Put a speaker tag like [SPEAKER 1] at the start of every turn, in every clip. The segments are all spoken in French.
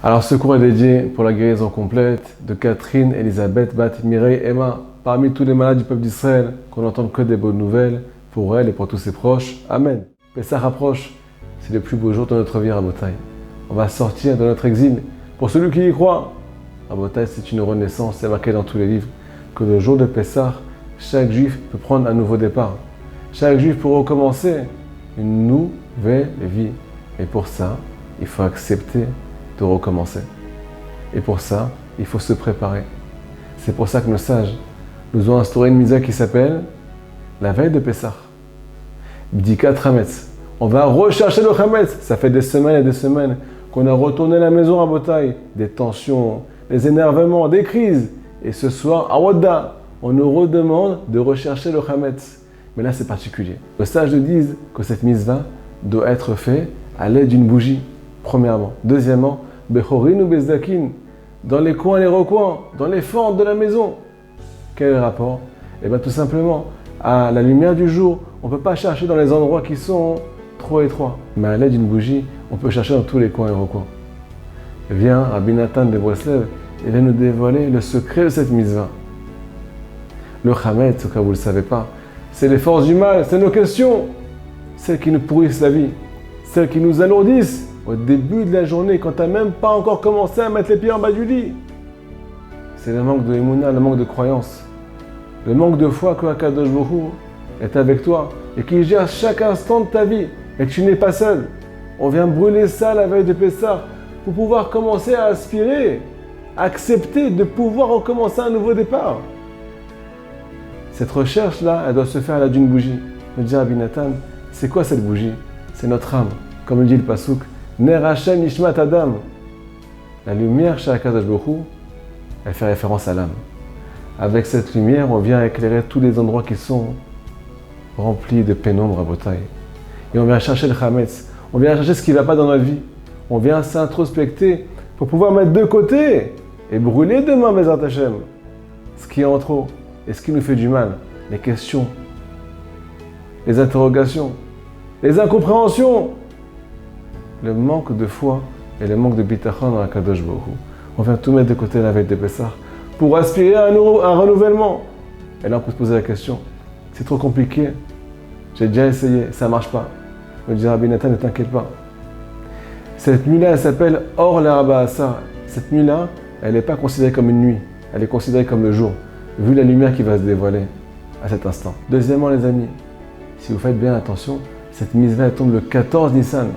[SPEAKER 1] Alors ce cours est dédié pour la guérison complète de Catherine, Elisabeth, Bat, Mireille, Emma, parmi tous les malades du peuple d'Israël, qu'on n'entende que des bonnes nouvelles pour elle et pour tous ses proches. Amen. Pessah approche, c'est le plus beau jour de notre vie, Rabotai. On va sortir de notre exil. Pour celui qui y croit, Rabotai, c'est une renaissance, c'est marqué dans tous les livres, que le jour de Pessah, chaque juif peut prendre un nouveau départ. Chaque juif peut recommencer une nouvelle vie. Et pour ça, il faut accepter de recommencer. Et pour ça, il faut se préparer. C'est pour ça que nos sages nous ont instauré une misa qui s'appelle la veille de Pessah. Bdikat Hametz. On va rechercher le Hametz. Ça fait des semaines et des semaines qu'on a retourné à la maison à Botaï. Des tensions, des énervements, des crises. Et ce soir, à Wadda, on nous redemande de rechercher le Hametz. Mais là, c'est particulier. Les sages nous disent que cette mitzvah doit être faite à l'aide d'une bougie, premièrement. Deuxièmement, Bechorin ou Bezdakin, dans les coins et les recoins, dans les fentes de la maison. Quel est le rapport? Eh bien, tout simplement, à la lumière du jour, on ne peut pas chercher dans les endroits qui sont trop étroits. Mais à l'aide d'une bougie, on peut chercher dans tous les coins et recoins. Vient Rabbi Nathan de Breslev et vient nous dévoiler le secret de cette mitzvah. Le Hametz, au cas où vous ne le savez pas, c'est les forces du mal, c'est nos questions, celles qui nous pourrissent la vie, celles qui nous alourdissent au début de la journée, quand tu n'as même pas encore commencé à mettre les pieds en bas du lit. C'est le manque de émouna, le manque de croyance, le manque de foi que Akadosh Baruch Hu est avec toi et qui gère chaque instant de ta vie et que tu n'es pas seul. On vient brûler ça la veille de Pessah pour pouvoir commencer à aspirer, accepter de pouvoir recommencer un nouveau départ. Cette recherche-là, elle doit se faire à l'aide d'une bougie. Me dit Rabbi Nathan, c'est quoi cette bougie? C'est notre âme. Comme le dit le Pasuk, Ner Hashem Nishmat Adam. La lumière chez Akadosh Baruch Hu, elle fait référence à l'âme. Avec cette lumière, on vient éclairer tous les endroits qui sont remplis de pénombre à Botaï. Et on vient chercher le Hametz. On vient chercher ce qui ne va pas dans notre vie. On vient s'introspecter pour pouvoir mettre de côté et brûler demain, Bezrat Hashem, ce qui est en trop. Et ce qui nous fait du mal, les questions, les interrogations, les incompréhensions, le manque de foi et le manque de bitachon dans la Kadosh Baruch Hu. On vient tout mettre de côté la veille de Pessah pour aspirer à un renouvellement. Et là, on peut se poser la question, c'est trop compliqué, j'ai déjà essayé, ça ne marche pas. Me dit Rabbi Nathan, ne t'inquiète pas. Cette nuit-là, elle s'appelle Or l'Arba Asar. Cette nuit-là, elle n'est pas considérée comme une nuit, elle est considérée comme le jour, vu la lumière qui va se dévoiler à cet instant. Deuxièmement, les amis, si vous faites bien attention, cette mitzvah tombe le 14 Nissan.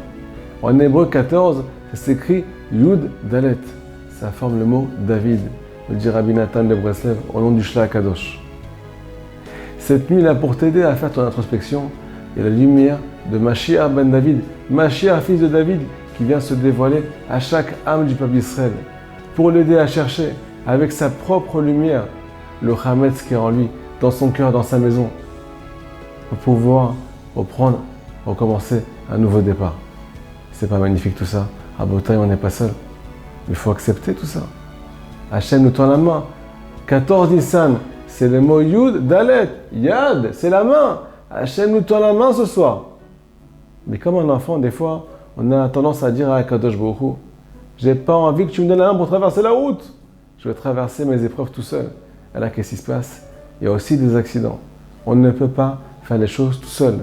[SPEAKER 1] En hébreu, 14, ça s'écrit Yud Dalet. Ça forme le mot David, me dit Rabbi Nathan de Breslev, au nom du Shla Kadosh. Cette nuit-là, pour t'aider à faire ton introspection, il y a la lumière de Mashiach ben David, Mashiach fils de David, qui vient se dévoiler à chaque âme du peuple d'Israël, pour l'aider à chercher, avec sa propre lumière, le Hametz qui est en lui, dans son cœur, dans sa maison, pour pouvoir reprendre, recommencer un nouveau départ. C'est pas magnifique tout ça? À Botaï, on n'est pas seul. Il faut accepter tout ça. Hachem nous tend la main. 14 Nissan, c'est le mot Yud, Dalet, Yad, c'est la main. Hachem nous tend la main ce soir. Mais comme un enfant, des fois, on a tendance à dire à Kadosh Baruch Hu, j'ai pas envie que tu me donnes la main pour traverser la route. Je vais traverser mes épreuves tout seul. Et là, qu'est-ce qui se passe? Il y a aussi des accidents. On ne peut pas faire les choses tout seul.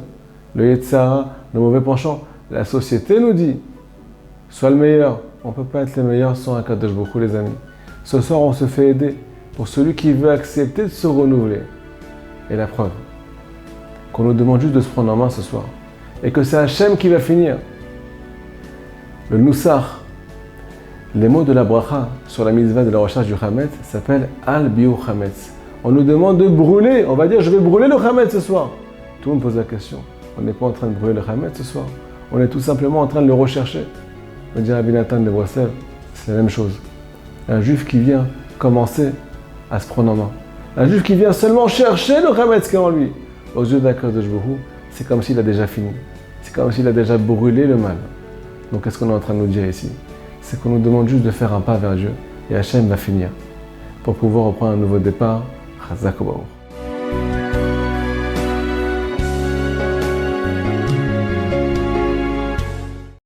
[SPEAKER 1] Le Yetzara, le mauvais penchant, la société nous dit, sois le meilleur. On ne peut pas être les meilleurs sans un Kadosh Baruch Hu, les amis. Ce soir, on se fait aider pour celui qui veut accepter de se renouveler. Et la preuve, qu'on nous demande juste de se prendre en main ce soir. Et que c'est Hachem qui va finir. Le Noussar, les mots de la bracha sur la mitzvah de la recherche du Hametz s'appellent Al Biu Hametz. On nous demande de brûler. On va dire, je vais brûler le Hametz ce soir. Tout le monde pose la question. On n'est pas en train de brûler le Hametz ce soir. On est tout simplement en train de le rechercher. Me dit Rabbi Nathan de Breslev, c'est la même chose. Un juif qui vient commencer à se prendre en main. Un juif qui vient seulement chercher le Hametz qui est en lui. Aux yeux d'Akadosh Baruch Hu, c'est comme s'il a déjà fini. C'est comme s'il a déjà brûlé le mal. Donc qu'est-ce qu'on est en train de nous dire ici? C'est qu'on nous demande juste de faire un pas vers Dieu et Hachem va finir pour pouvoir reprendre un nouveau départ. Chazak Baruch.